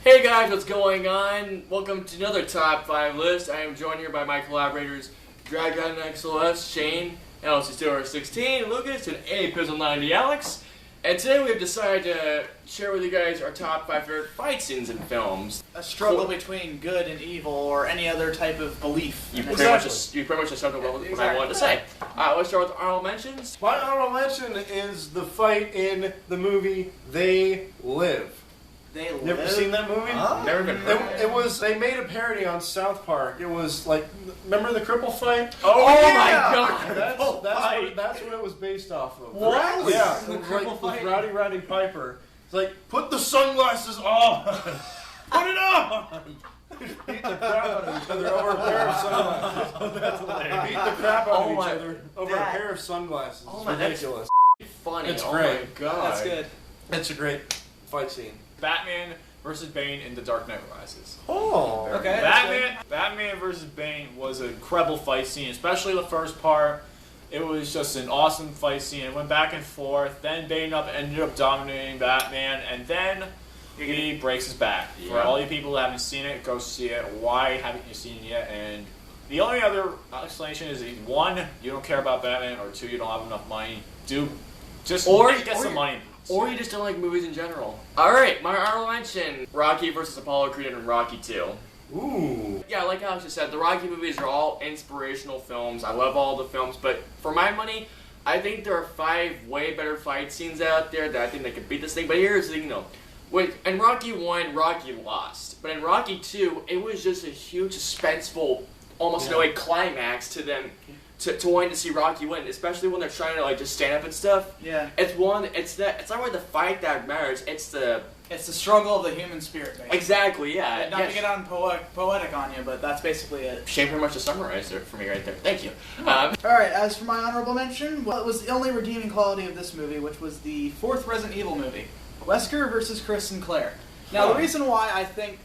Hey guys, what's going on? Welcome to another Top 5 list. I am joined here by my collaborators, Dragoonxls, Shane, LCSteeler16, Lucas, and APizzle90, Alex. And today we have decided to share with you guys our top 5 favorite fight scenes in films. A struggle between good and evil, or any other type of belief. You pretty much just said what I wanted to say. Let's start with honorable mentions. My honorable mention is the fight in the movie They Live. They Live? Never seen that movie? Never been heard. It was. They made a parody on South Park. It was like, remember the cripple fight? Oh yeah! my god! That's what it was based off of. What? Yeah, The it was cripple like fight? with Rowdy Piper. It's like, put the sunglasses on. Put it on. Beat the crap out of each other over a pair of sunglasses. That's hilarious. Beat the crap out of each my- other over a pair of sunglasses. Oh It's my- that's ridiculous. Funny. It's oh great. my god. That's good. It's a great fight scene. Batman versus Bane in The Dark Knight Rises. Oh. Okay. Batman versus Bane was an incredible fight scene, especially the first part. It was just an awesome fight scene. It went back and forth. Then Bane ended up dominating Batman, and then he breaks his back. For all you people that haven't seen it, go see it. Why haven't you seen it yet? And the only other explanation is that 1, you don't care about Batman, or 2, you don't have enough money. Get some money. Or you just don't like movies in general. Alright, my honorable mention, Rocky vs. Apollo Creed and Rocky 2. Ooh. Yeah, like Alex just said, the Rocky movies are all inspirational films. I love all the films, but for my money, I think there are 5 way better fight scenes out there that I think they could beat this thing. But here's the thing though. In Rocky 1, Rocky lost. But in Rocky 2, it was just a huge, suspenseful, almost in a way, climax to them. To wanting to see Rocky win, especially when they're trying to just stand up and stuff. Yeah. It's not really the fight that matters. It's the struggle of the human spirit, basically. exactly, yeah. Not to get on poetic on you, but that's basically it. Shane pretty much to summarize it for me right there. Thank you. Alright, as for my honorable mention, well, it was the only redeeming quality of this movie, which was the 4th Resident Evil movie, Wesker versus Chris and Claire. Now, the reason why I think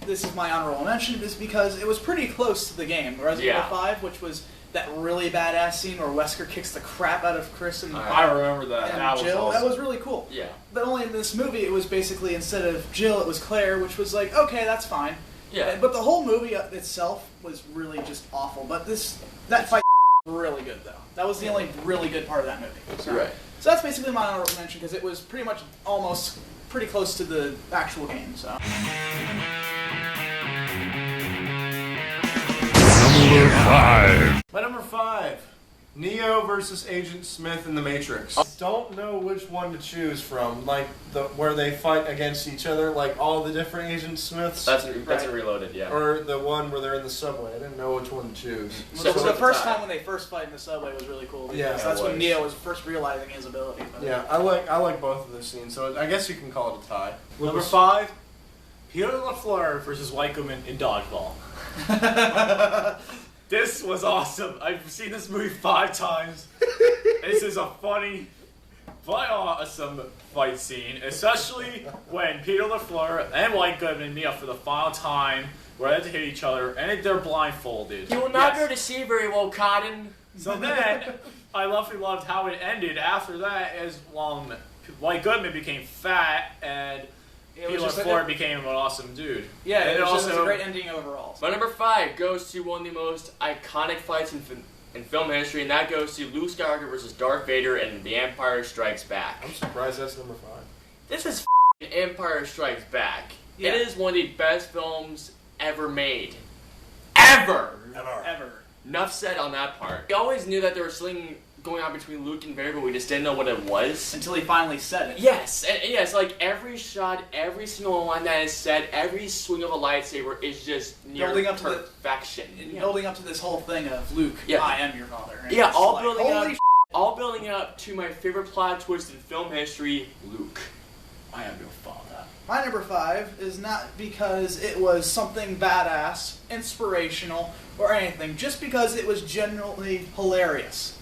this is my honorable mention is because it was pretty close to the game, Resident Evil 5, which was that really badass scene where Wesker kicks the crap out of Chris and I remember that. and That was Jill. awesome. That was really cool. Yeah. But only in this movie, it was basically, instead of Jill, it was Claire, which was like, okay, that's fine. Yeah. But the whole movie itself was really just awful. But that fight was really good, though. That was the only really good part of that movie. So, Right. So that's basically my honorable mention, because it was pretty much almost pretty close to the actual game, so. Number 5. My number 5, Neo versus Agent Smith in The Matrix. I don't know which one to choose from, like where they fight against each other, like all the different Agent Smiths. That's in Reloaded, yeah. Or the one where they're in the subway. I didn't know which one to choose. So the at the first time time when they first fight in the subway was really cool, because Yeah, that's it when was. Neo was first realizing his ability. Yeah, I like both of those scenes, so I guess you can call it a tie. Number 5, Peter LaFleur versus Wahlberg in Dodgeball. This was awesome. I've seen this movie 5 times. This is a funny but awesome fight scene, especially when Peter LaFleur and Wahlberg meet up for the final time, where they have to hit each other, and they're blindfolded. You will not Yes. be able to see very well, Cotton. So then, I loved how it ended. After that, as White Goodman became fat, and Peter LaFleur became an awesome dude. Yeah, and it was just a great ending overall. My number 5 goes to one of the most iconic fights in film history, and that goes to Luke Skywalker versus Darth Vader in The Empire Strikes Back. I'm surprised that's number 5. This is Empire Strikes Back. Yeah. It is one of the best films ever made. Ever! Ever. Enough said on that part. We always knew that there was something going on between Luke and Vader, but we just didn't know what it was. Until he finally said it. Yes, and yes, like every shot, every single line that is said, every swing of a lightsaber is just near Building up to the- perfection. Building up to this whole thing of Luke, Yeah. I am your father. And Yeah, it's all like, building holy up, all building up to my favorite plot twist in film history, Luke. I am your father. My number 5 is not because it was something badass, inspirational, or anything, just because it was genuinely hilarious.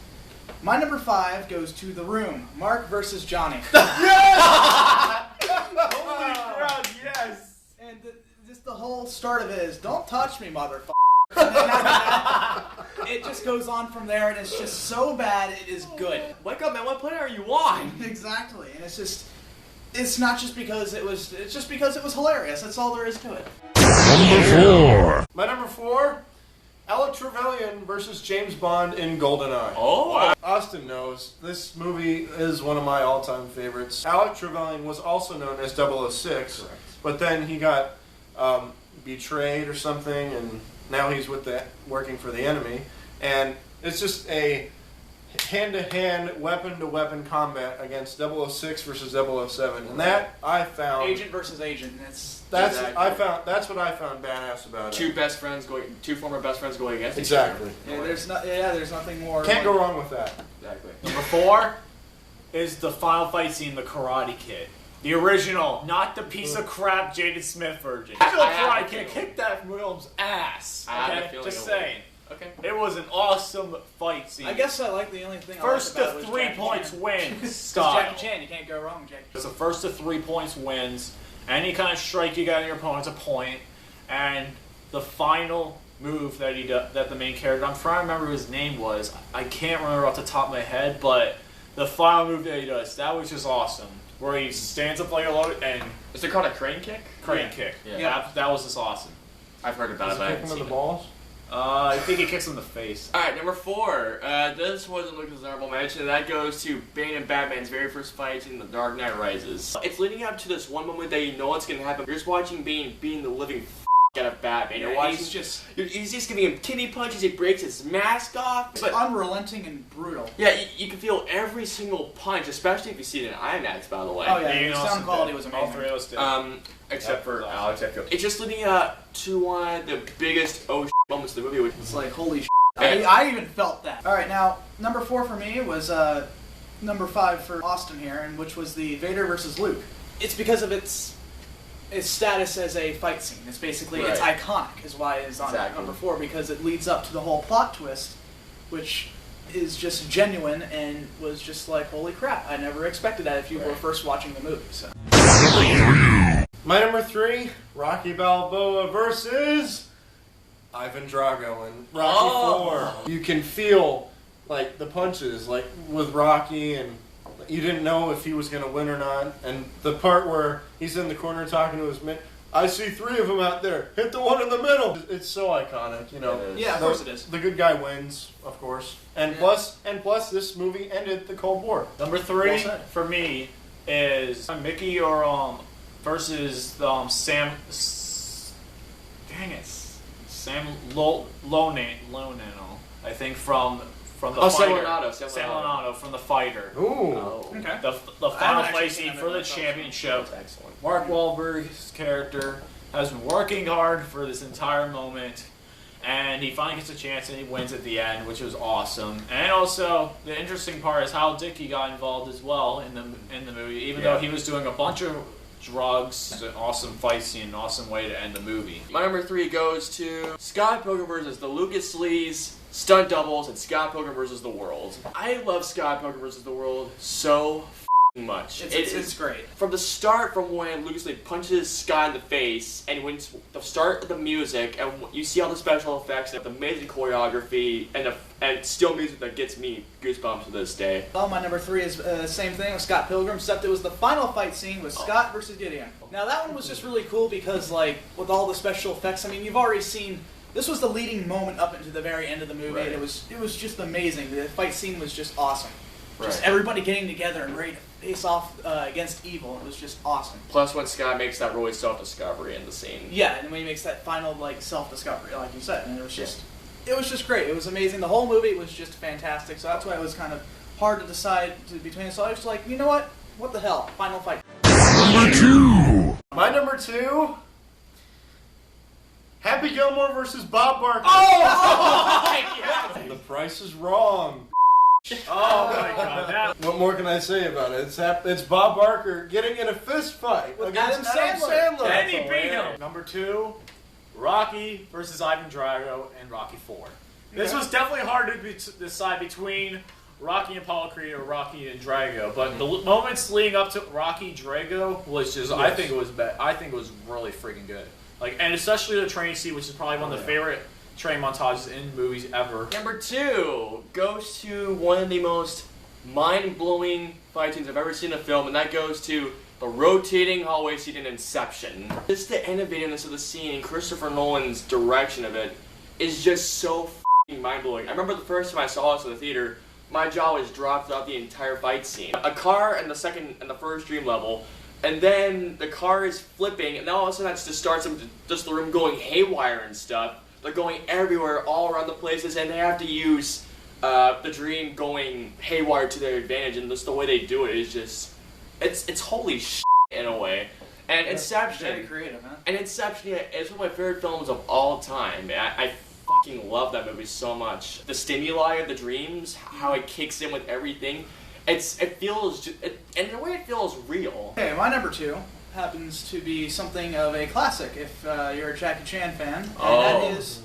My number 5 goes to The Room, Mark versus Johnny. Holy crap, yes! And just the whole start of it is, don't touch me, motherfucker. And then after that, it just goes on from there, and it's just so bad, it is good. Wake up, man, what planet are you on? Exactly, and it's just... it's not just because it's just because it was hilarious. That's all there is to it. Number 4. My number 4, Alec Trevelyan versus James Bond in GoldenEye. Oh, wow. Austin knows, this movie is one of my all-time favorites. Alec Trevelyan was also known as 006, Correct. but then he got betrayed or something, and now he's working for the enemy. And it's just a hand-to-hand, weapon-to-weapon combat against 006 versus 007, and that I found Agent versus agent. that's Exactly. what I found badass about Two it. former best friends going against Exactly. each other. There's nothing more. Can't go wrong with that. Exactly. Number 4 is the final fight scene, the Karate Kid. The original, not the piece of crap Jaden Smith version. The original I have Karate a Kid feeling. kicked that film's ass. I have a Okay, feeling just it will. saying. Okay. It was an awesome fight scene. I guess I like the only thing. First I like about to it was 3 Jackie points Chan. wins. It's Style. Jackie Chan. You can't go wrong, Jackie. It's the first to 3 points wins. Any kind of strike you got on your opponent's a point, and the final move that that the main character, I'm trying to remember who his name was. I can't remember off the top of my head, but the final move that he does, that was just awesome. Where he stands up like a load and Is it called a crane kick? crane kick. Yeah. That was just awesome. I've heard about Does it, but I it haven't kick him in seen the it. balls? I think he kicks him in the face. Alright, number 4. This wasn't Lucas' honorable mention, and that goes to Bane and Batman's very first fight in The Dark Knight Rises. It's leading up to this one moment that you know what's gonna happen. You're just watching Bane beating the living out of Batman. You're watching, he's just he's just giving him kidney punches, he breaks his mask off. But unrelenting and brutal. yeah, you can feel every single punch, especially if you see it in IMAX, by the way. Oh yeah, Ian the Austin sound quality did. was All amazing. three of us did. Except for That's Alex, I feel. It's just leading up to one of the biggest moments of the movie, which It's like holy. Hey. I even felt that. All right, now number 4 for me was number 5 for Austin here, and which was the Vader versus Luke. It's because of its status as a fight scene. It's basically it's Right. iconic, is why it's on Exactly. number 4, because it leads up to the whole plot twist, which is just genuine and was just like holy crap. I never expected that if you were Right. first watching the movie. So. My number 3, Rocky Balboa versus Ivan Drago in Rocky Oh. 4. You can feel like the punches, like with Rocky, and you didn't know if he was going to win or not. And the part where he's in the corner talking to his men, I see 3 of them out there. Hit the one in the middle. It's so iconic, you know. It is. Yeah, of course it is. The good guy wins, of course. And Yeah. plus, this movie ended the Cold War. Number 3 Well said. for me is Mickey or versus Sam. Dang it, Sam Lonano. I think from the Sam fighter. Leonardo, Sam Sam Leonardo from the fighter. Ooh. Oh. Okay. The final actually fight seen scene that for the myself. championship. That's excellent. Mark Wahlberg's character has been working hard for this entire moment, and he finally gets a chance and he wins at the end, which was awesome. And also, the interesting part is how Dickie got involved as well in the movie, even though he was doing a bunch of drugs. It's an awesome fight scene, an awesome way to end the movie. My number 3 goes to Scott Pilgrim versus the Lucas Slees stunt doubles and Scott Pilgrim versus the World. I love Scott Pilgrim versus the World so much. It's great. From the start, from when Lucas Lee punches Scott in the face, and when the start of the music, and you see all the special effects, and the amazing choreography, and still music that gets me goosebumps to this day. Well, my number 3 is the same thing with Scott Pilgrim, except it was the final fight scene with Scott versus Gideon. Now that one was just really cool because, like, with all the special effects, I mean, you've already seen. This was the leading moment up into the very end of the movie, and it was just amazing. The fight scene was just awesome. Just everybody getting together and ready to face off against evil. It was just awesome. Plus, when Scott makes that really self-discovery in the scene. Yeah, and when he makes that final like self-discovery, like you said, and it was just great. It was amazing. The whole movie was just fantastic. So that's why it was kind of hard to decide between. So I was like, you know what? What the hell? Final fight. Number 2. My number 2, Happy Gilmore versus Bob Barker. Oh! The price is wrong. Oh my god, What more can I say about it? It's Bob Barker getting in a fist fight With against Adam Adam Sandler. and he beat him. Number 2, Rocky versus Ivan Drago in Rocky 4. This was definitely hard to decide between Rocky and Apollo Creed or Rocky and Drago, but the moments leading up to Rocky Drago was just I think it was really freaking good. Like, and especially the train scene, which is probably one of the favorite train montages in movies ever. Number 2 goes to one of the most mind-blowing fight scenes I've ever seen in a film, and that goes to the rotating hallway scene in Inception. Just the innovativeness of the scene and Christopher Nolan's direction of it is just so f***ing mind-blowing. I remember the first time I saw this in the theater, my jaw was dropped throughout the entire fight scene. A car in the first dream level, and then the car is flipping, and then all of a sudden that just starts just the room going haywire and stuff. They're going everywhere, all around the places, and they have to use the dream going haywire to their advantage, and just the way they do it is just, it's holy shit in a way. And Inception, very creative, huh? And Inception is one of my favorite films of all time. I fucking love that movie so much. The stimuli of the dreams, how it kicks in with everything, it feels, and in a way it feels real. Okay, my number 2 happens to be something of a classic if you're a Jackie Chan fan, and that is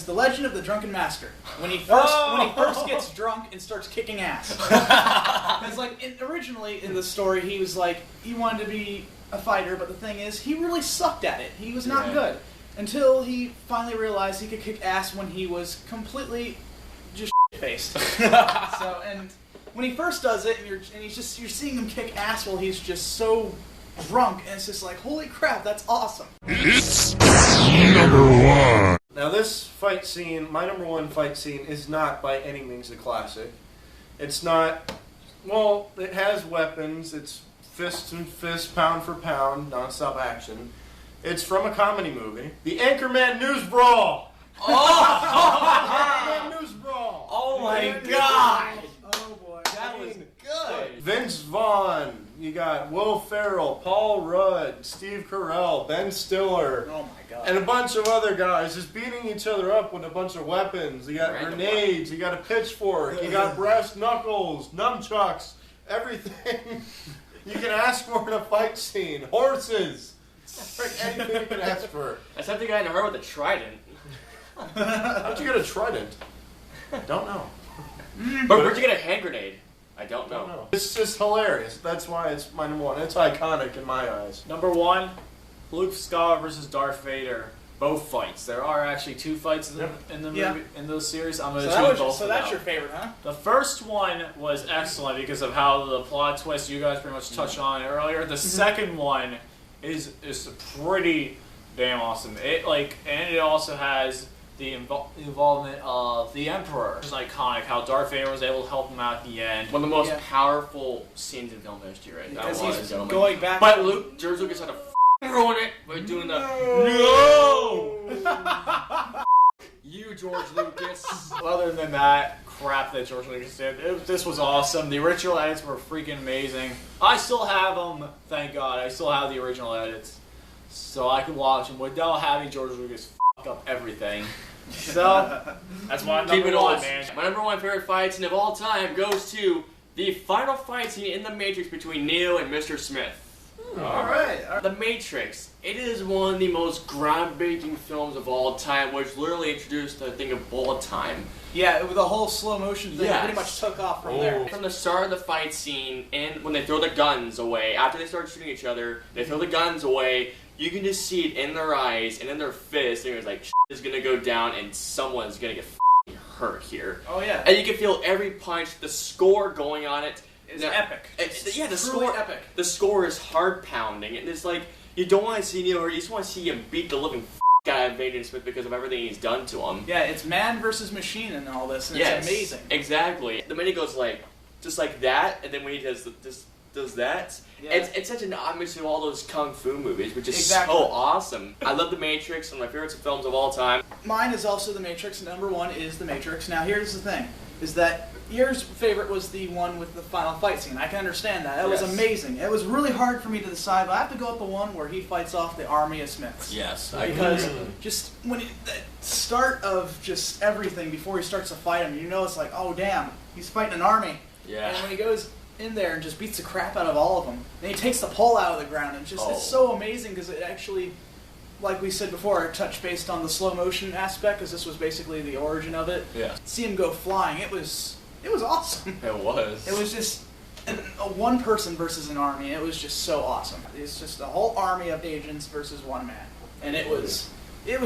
The Legend of the Drunken Master. When he first gets drunk and starts kicking ass. Because originally in the story he wanted to be a fighter, but the thing is he really sucked at it. He was not good until he finally realized he could kick ass when he was completely just shit-faced. And when he first does it, and you're seeing him kick ass while he's just so drunk, and it's just like, holy crap, that's awesome. It's number 1. Now this fight scene, my number 1 fight scene, is not by any means a classic. It's not, well, it has weapons, it's fist and fist, pound for pound, non-stop action. It's from a comedy movie, the Anchorman News Brawl! Anchorman News Brawl! Oh my god! Oh boy. That was good! Vince Vaughn, you got Will Ferrell, Paul Rudd, Steve Carell, Ben Stiller, Oh my god. and a bunch of other guys just beating each other up with a bunch of weapons. You got Random grenades, you got a pitchfork, you got brass knuckles, nunchucks, everything you can ask for in a fight scene. Horses. Anything you can ask for. Except the guy in the heart with a trident. How'd you get a trident? Don't know. But where'd you get a hand grenade? I don't know. It's just hilarious. That's why it's my number 1. It's iconic in my eyes. Number 1, Luke Skywalker versus Darth Vader. Both fights. There are actually 2 fights in the movie, in the series. I'm going to choose both. So that's your favorite, huh? The first one was excellent because of how the plot twist you guys pretty much touched on earlier. The second one is pretty damn awesome. And it also has the involvement of the Emperor. It's iconic how Darth Vader was able to help him out at the end. One of the most powerful scenes in film history, right? Because That was, he's gentlemen. going back. But George Lucas had to ruin it by doing the no. You, George Lucas. Other than that crap that George Lucas did, this was awesome. The original edits were freaking amazing. I still have them, thank God. I still have the original edits, so I can watch them without having George Lucas fuck up everything. So that's my Keep number it 1, on, man. My number 1 favorite fight scene of all time goes to the final fight scene in The Matrix between Neo and Mr. Smith. Alright. The Matrix. It is one of the most groundbreaking films of all time, which literally introduced the thing of bullet time. Yeah, the whole slow motion thing Yes. pretty much took off from there. From the start of the fight scene, and when they throw the guns away, after they start shooting each other, they throw the guns away, you can just see it in their eyes and in their fists, and it's like, shit is gonna go down and someone's gonna get f***ing hurt here. Oh yeah. And you can feel every punch, the score going on it. It's epic. Yeah, the truly score. epic. The score is heart pounding, and it's like you don't want to see Neo, or you just want to see him beat the living out of Vader Smith because of everything he's done to him. Yeah, it's man versus machine and all this, and Yes, it's amazing. Exactly. The minute he goes just like that, and then when he does that, Yeah. it's such an homage to all those kung fu movies, which is Exactly. so awesome. I love The Matrix, one of my favorite films of all time. Mine is also The Matrix. Number 1 is The Matrix. Now here's the thing, is that yours favorite was the one with the final fight scene. I can understand that. That was Yes. amazing. It was really hard for me to decide, but I have to go with the one where he fights off the army of Smiths. Yes, Because just when the start of just everything before he starts to fight him, you know it's like, oh damn, he's fighting an army. Yeah. And when he goes in there and just beats the crap out of all of them, then he takes the pole out of the ground, and just it's so amazing because it actually, like we said before, it touched based on the slow motion aspect because this was basically the origin of it. Yeah. See him go flying, it was awesome. It was. It was just a one person versus an army. It was just so awesome. It's just a whole army of agents versus one man, and it was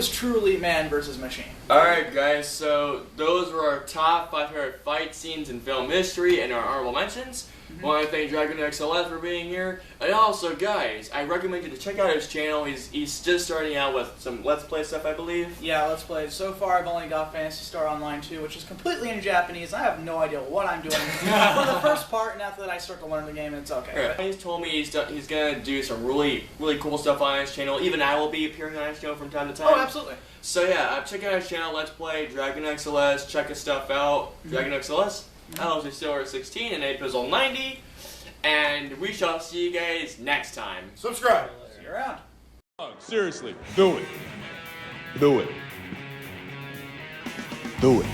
truly man versus machine. Alright guys, so those were our top 5 favorite fight scenes in film history and our honorable mentions. I want to thank Dragoonxls for being here. And also, guys, I recommend you to check out his channel. He's just starting out with some Let's Play stuff, I believe. Yeah, Let's Play. So far, I've only got Phantasy Star Online 2, which is completely in Japanese. I have no idea what I'm doing for the first part, and after that I start to learn the game, and it's okay. Right. He's told me he's going to do some really cool stuff on his channel. Even I will be appearing on his channel from time to time. Oh, absolutely. So yeah, check out his channel, Let's Play, Dragoonxls, check his stuff out, Dragoonxls, LCSteeler16, and APizzle90, and we shall see you guys next time. Subscribe. See you around. Seriously, do it. Do it. Do it.